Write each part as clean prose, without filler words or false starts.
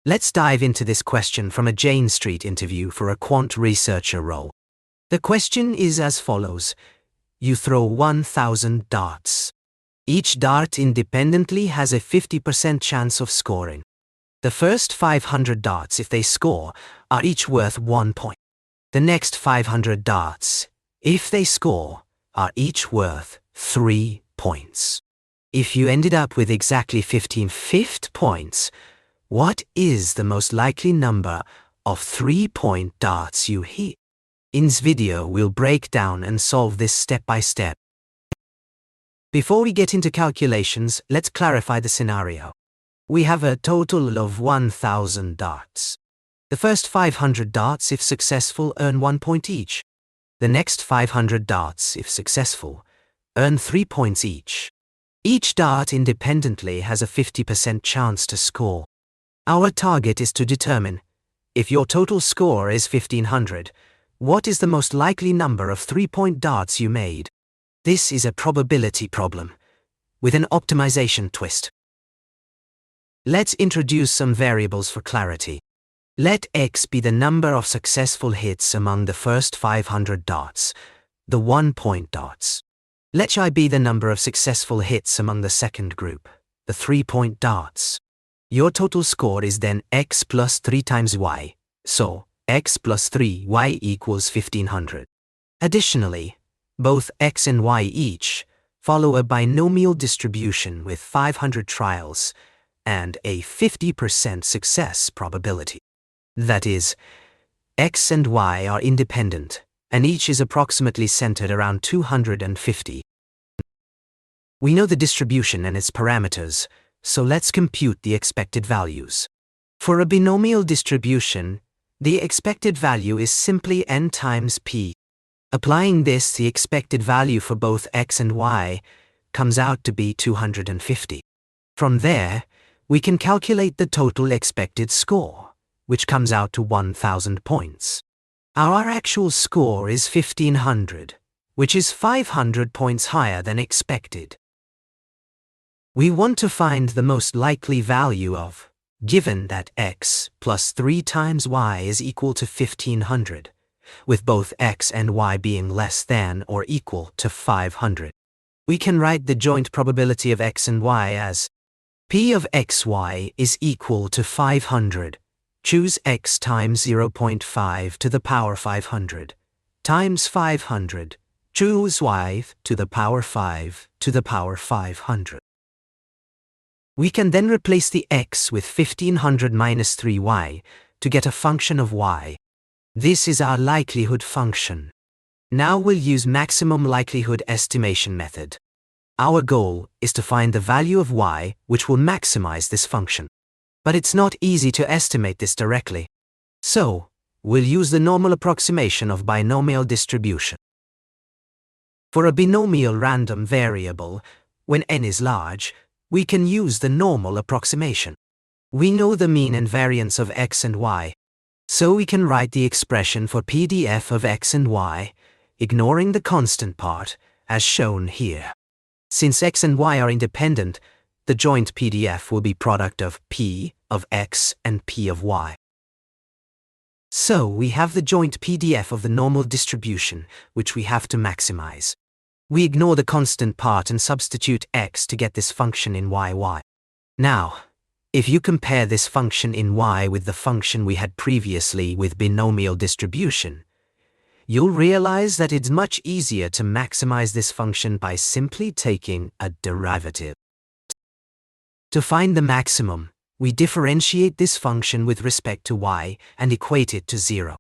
Let's dive into this question from a Jane Street interview for a quant researcher role. The question is as follows. You throw 1,000 darts. Each dart independently has a 50% chance of scoring. The first 500 darts, if they score, are each worth 1 point. The next 500 darts, if they score, are each worth 3 points. If you ended up with exactly 15 fifth points, what is the most likely number of 3-point darts you hit? In this video, we'll break down and solve this step by step. Before we get into calculations, let's clarify the scenario. We have a total of 1,000 darts. The first 500 darts, if successful, earn 1 point each. The next 500 darts, if successful, earn 3 points each. Each dart independently has a 50% chance to score. Our target is to determine, if your total score is 1,500, what is the most likely number of 3-point darts you made? This is a probability problem, with an optimization twist. Let's introduce some variables for clarity. Let X be the number of successful hits among the first 500 darts, the 1-point darts. Let Y be the number of successful hits among the second group, the 3-point darts. Your total score is then X plus 3 times Y, so X plus 3 Y equals 1,500. Additionally, both X and Y each follow a binomial distribution with 500 trials and a 50% success probability. That is, X and Y are independent, and each is approximately centered around 250. We know the distribution and its parameters, so let's compute the expected values. For a binomial distribution, the expected value is simply n times p. Applying this, the expected value for both X and Y comes out to be 250. From there, we can calculate the total expected score, which comes out to 1,000 points. Our actual score is 1,500, which is 500 points higher than expected. We want to find the most likely value of, given that X plus 3 times Y is equal to 1,500, with both X and Y being less than or equal to 500. We can write the joint probability of X and Y as P of XY is equal to 500. Choose X times 0.5 to the power 500 times 500. Choose Y to the power 5 to the power 500. We can then replace the X with 1,500 minus 3Y to get a function of Y. This is our likelihood function. Now we'll use maximum likelihood estimation method. Our goal is to find the value of Y which will maximize this function. But it's not easy to estimate this directly. So, we'll use the normal approximation of binomial distribution. For a binomial random variable, when n is large, we can use the normal approximation. We know the mean and variance of X and Y, so we can write the expression for PDF of X and Y, ignoring the constant part, as shown here. Since X and Y are independent, the joint PDF will be product of P of X and P of Y. So we have the joint PDF of the normal distribution, which we have to maximize. We ignore the constant part and substitute X to get this function in YY. Now, if you compare this function in Y with the function we had previously with binomial distribution, you'll realize that it's much easier to maximize this function by simply taking a derivative. To find the maximum, we differentiate this function with respect to Y and equate it to 0.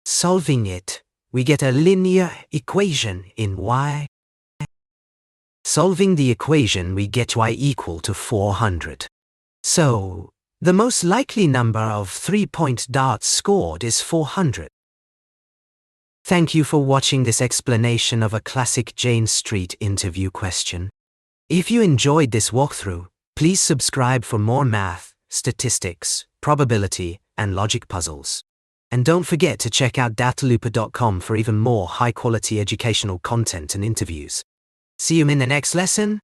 Solving it, we get a linear equation in Y. Solving the equation, we get Y equal to 400. So, the most likely number of 3-point darts scored is 400. Thank you for watching this explanation of a classic Jane Street interview question. If you enjoyed this walkthrough, please subscribe for more math, statistics, probability, and logic puzzles. And don't forget to check out datalooper.com for even more high-quality educational content and interviews. See you in the next lesson.